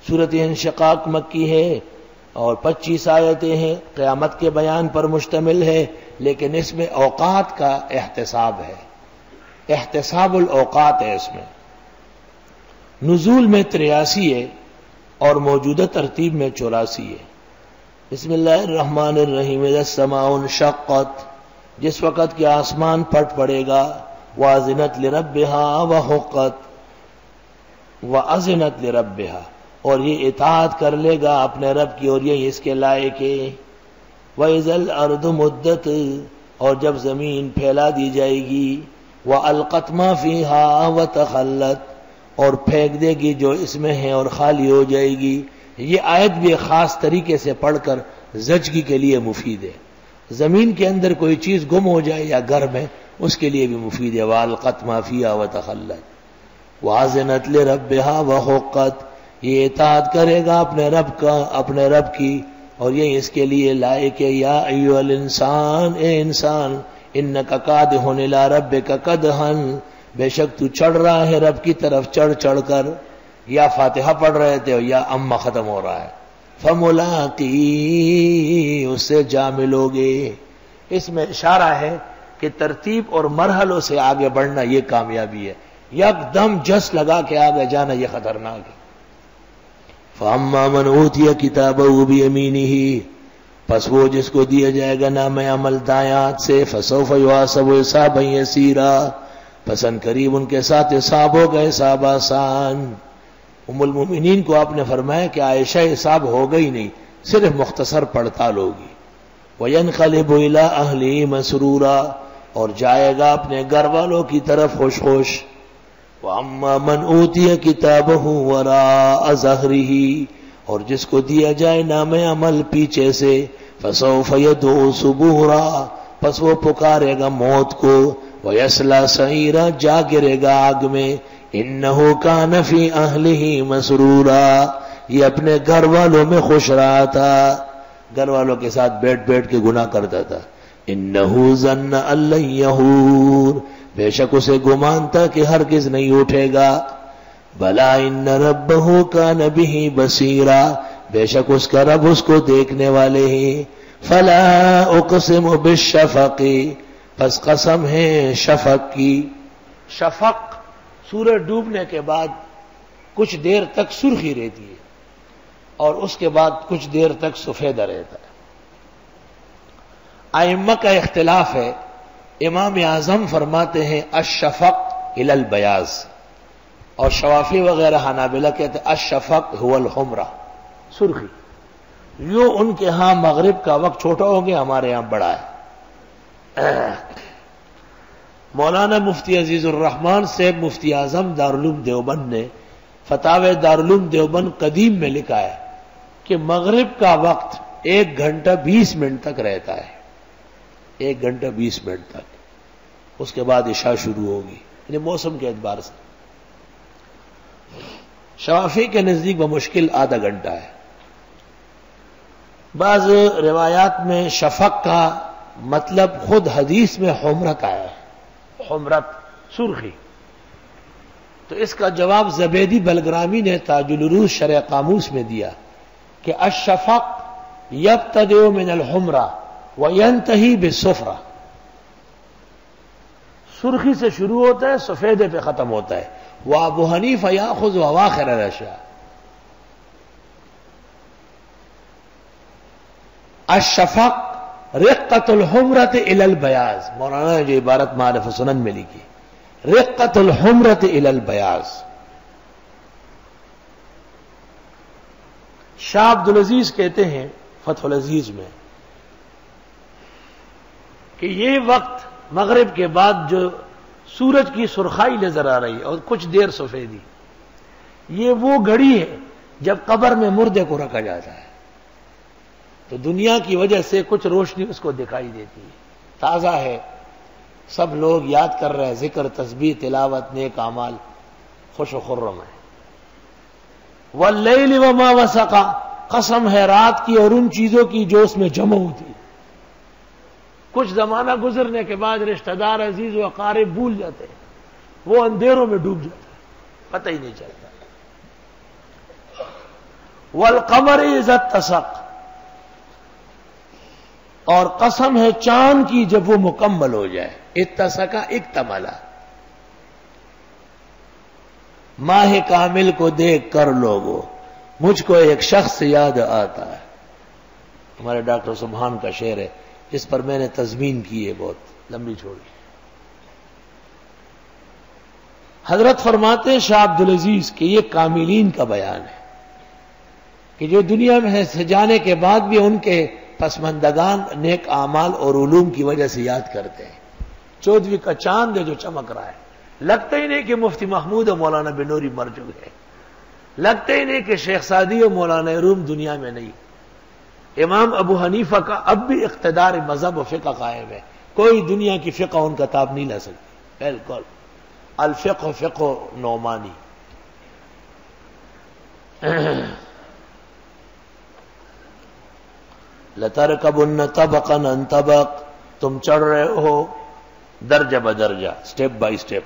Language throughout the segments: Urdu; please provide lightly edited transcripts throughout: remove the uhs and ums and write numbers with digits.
سورۃ انشقاق مکی ہے اور 25 آیتیں ہیں، قیامت کے بیان پر مشتمل ہے، لیکن اس میں اوقات کا احتساب ہے، احتساب الاوقات ہے اس میں۔ نزول میں 83 ہے اور موجودہ ترتیب میں 84 ہے۔ بسم اللہ الرحمن الرحیم، اذا السماء انشقت، جس وقت کہ آسمان پھٹ پڑے گا، واذنت لربها وحقت، واذنت لربها، اور یہ اطاعت کر لے گا اپنے رب کی اور یہ اس کے لائق ہے۔ وَإِذَا الْأَرْضُ مُدَّتْ، اور جب زمین پھیلا دی جائے گی، وَأَلْقَتْ مَا فِيهَا وَتَخَلَّتْ، اور پھینک دے گی جو اس میں ہے اور خالی ہو جائے گی۔ یہ آیت بھی خاص طریقے سے پڑھ کر زچگی کے لیے مفید ہے۔ زمین کے اندر کوئی چیز گم ہو جائے یا گھر میں، اس کے لیے بھی مفید ہے۔ وَأَلْقَتْ مَا فِيهَا وَتَخَلَّتْ وَأَذِنَتْ لِرَبِّهَا وَحُقَّتْ، یہ اطاعت کرے گا اپنے رب کا، اپنے رب کی، اور یہ اس کے لیے لائق ہے۔ یا ایھا الانسان، اے انسان، انک کادح الی ربک کدحا، بے شک تو چڑھ رہا ہے رب کی طرف چڑھ چڑھ کر۔ یا فاتحہ پڑھ رہے تھے یا اما ختم ہو رہا ہے۔ فملاقی، اس سے جا ملو گے۔ اس میں اشارہ ہے کہ ترتیب اور مرحلوں سے آگے بڑھنا یہ کامیابی ہے، یک دم جس لگا کے آگے جانا یہ خطرناک ہے۔ فَأَمَّا مَنْ أُوتِيَ كِتَابَهُ بِيَمِينِهِ، پس وہ جس کو دیا جائے گا نام عمل دائیں ہاتھ سے، فَسَوْفَ يُحَاسَبُ حِسَابًا يَسِيرًا، پس ان قریب ان کے ساتھ حساب ہوگا، حساب آسان۔ ام المؤمنین کو آپ نے فرمایا کہ عائشہ حساب ہوگا ہی نہیں، صرف مختصر پڑتال ہوگی۔ وَيَنْقَلِبُ إِلَىٰ أَهْلِهِ مَسْرُورًا، اور جائے گا اپنے گھر والوں کی طرف خوش خوش۔ وَأَمَّا مَنْ أُوتِيَ كِتَابَهُ وَرَاءَ ظَهْرِهِ، اور جس کو دیا جائے نام عمل پیچھے سے، فَسَوْفَ يَدْعُو ثُبُورًا، پس وہ پکارے گا موت کو، وَيَصْلَىٰ سَعِيرًا، جا گرے گا آگ میں، إِنَّهُ كَانَ فِي أَهْلِهِ مَسْرُورًا، یہ اپنے گھر والوں میں خوش رہا تھا، گھر والوں کے ساتھ بیٹھ بیٹھ کے گناہ کرتا تھا۔ إِنَّهُ ظَنَّ أَن لَّن يَحُورَ، بے شک اسے گمان تھا کہ ہرگز نہیں اٹھے گا۔ بلا ان ربہ کان بہ بصیرا، بے شک اس کا رب اس کو دیکھنے والے ہیں۔ فلا اقسم بالشفق، پس قسم ہے شفق کی۔ شفق سورج ڈوبنے کے بعد کچھ دیر تک سرخی رہتی ہے اور اس کے بعد کچھ دیر تک سفیدہ رہتا ہے۔ ائمہ کا اختلاف ہے، امام اعظم فرماتے ہیں الشفق الی البیاض، اور شوافی وغیرہ حنابلہ کہتے ہیں الشفق هو الحمرہ، سرخی۔ یوں ان کے ہاں مغرب کا وقت چھوٹا ہو گیا، ہمارے یہاں بڑا ہے۔ مولانا مفتی عزیز الرحمان صاحب مفتی اعظم دارالعلوم دیوبند نے فتاوی دارالعلوم دیوبند قدیم میں لکھا ہے کہ مغرب کا وقت 1 گھنٹہ 20 منٹ تک رہتا ہے، 1 گھنٹہ 20 منٹ تک، اس کے بعد عشاء شروع ہوگی، یعنی موسم کے اعتبار سے۔ شوافی کے نزدیک بمشکل آدھا گھنٹہ ہے۔ بعض روایات میں شفق کا مطلب خود حدیث میں حمرت آیا ہے، حمرت سرخی۔ تو اس کا جواب زبیدی بلگرامی نے تاج العروض شرح قاموس میں دیا کہ الشفق یبتدئ من الحمرہ وینتہی بالصفرہ، سرخی سے شروع ہوتا ہے، سفیدے پہ ختم ہوتا ہے۔ وابو حنیفہ یاخذ اواخر الاشیاء، الشفق رقۃ الحمرۃ الی البیاض، مولانا نے جو عبارت معرف سنن میں لکھی، رقۃ الحمرۃ الی البیاض۔ شاہ عبدالعزیز کہتے ہیں فتح العزیز میں کہ یہ وقت مغرب کے بعد جو سورج کی سرخائی نظر آ رہی ہے اور کچھ دیر سفیدی، یہ وہ گھڑی ہے جب قبر میں مردے کو رکھا جاتا ہے، تو دنیا کی وجہ سے کچھ روشنی اس کو دکھائی دیتی ہے، تازہ ہے، سب لوگ یاد کر رہے ہیں، ذکر تسبیح تلاوت نیک اعمال، خوش و خرم ہے۔ واللیل وما وسق، قسم ہے رات کی اور ان چیزوں کی جو اس میں جمع ہوتی ہے۔ کچھ زمانہ گزرنے کے بعد رشتہ دار عزیز و اقارب بھول جاتے ہیں، وہ اندھیروں میں ڈوب جاتا ہے، پتہ ہی نہیں چلتا۔ والقمر اذا اتسق، اور قسم ہے چاند کی جب وہ مکمل ہو جائے. اتسقا اکتملا. ماہ کامل کو دیکھ کر لوگوں مجھ کو ایک شخص یاد آتا ہے. ہمارے ڈاکٹر سبحان کا شعر ہے، اس پر میں نے تضمین کی ہے، بہت لمبی چھوڑی. حضرت فرماتے ہیں شاہ عبدالعزیز کہ یہ کاملین کا بیان ہے کہ جو دنیا میں سے جانے کے بعد بھی ان کے پسماندگان نیک اعمال اور علوم کی وجہ سے یاد کرتے ہیں. 14ویں کا چاند ہے جو چمک رہا ہے. لگتا ہی نہیں کہ مفتی محمود اور مولانا بنوری مر چکے ہیں. لگتا ہی نہیں کہ شیخ سعدی اور مولانا روم دنیا میں نہیں. امام ابو حنیفہ کا اب بھی اقتدار مذہب و فقہ قائم ہے. کوئی دنیا کی فقہ ان کا تاب نہیں لا سکتی. بالکل الفقہ فقہ نعمانی. لَتَرْكَبُنَّ طَبَقًا عَنْ طَبَقٍ، تم چڑھ رہے ہو درجہ بدرجہ، سٹیپ بائی سٹیپ.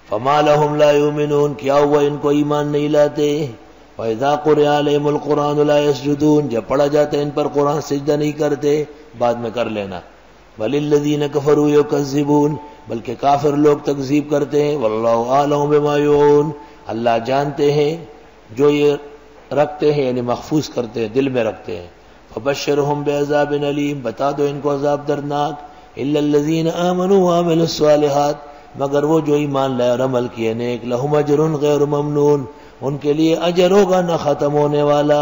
فَمَا لَهُمْ لَا يُؤْمِنُونَ، کیا ہوا ان کو ایمان نہیں لاتے. وَإِذَا قُرِئَ عَلَيْهِمُ الْقُرْآنُ لَا يَسْجُدُونَ، جب پڑھا جاتا ہے ان پر قرآن سجدہ نہیں کرتے. بعد میں کر لینا. بَلِ الَّذِينَ كَفَرُوا يُكَذِّبُونَ، بلکہ کافر لوگ تکذیب کرتے ہیں. وَاللَّهُ أَعْلَمُ بِمَا يُوعُونَ، اللہ جانتے ہیں جو یہ رکھتے ہیں، یعنی محفوظ کرتے ہیں، دل میں رکھتے ہیں. فَبَشِّرْهُم بِعَذَابٍ أَلِيمٍ، بتا دو ان کو عذاب دردناک. إِلَّا الَّذِينَ آمَنُوا وَعَمِلُوا الصَّالِحَاتِ، مگر وہ جو ایمان لائے اور عمل کیے نیک. لَهُمْ أَجْرٌ غَيْرُ مَمْنُونٍ، ان کے لیے اجر ہوگا نہ ختم ہونے والا.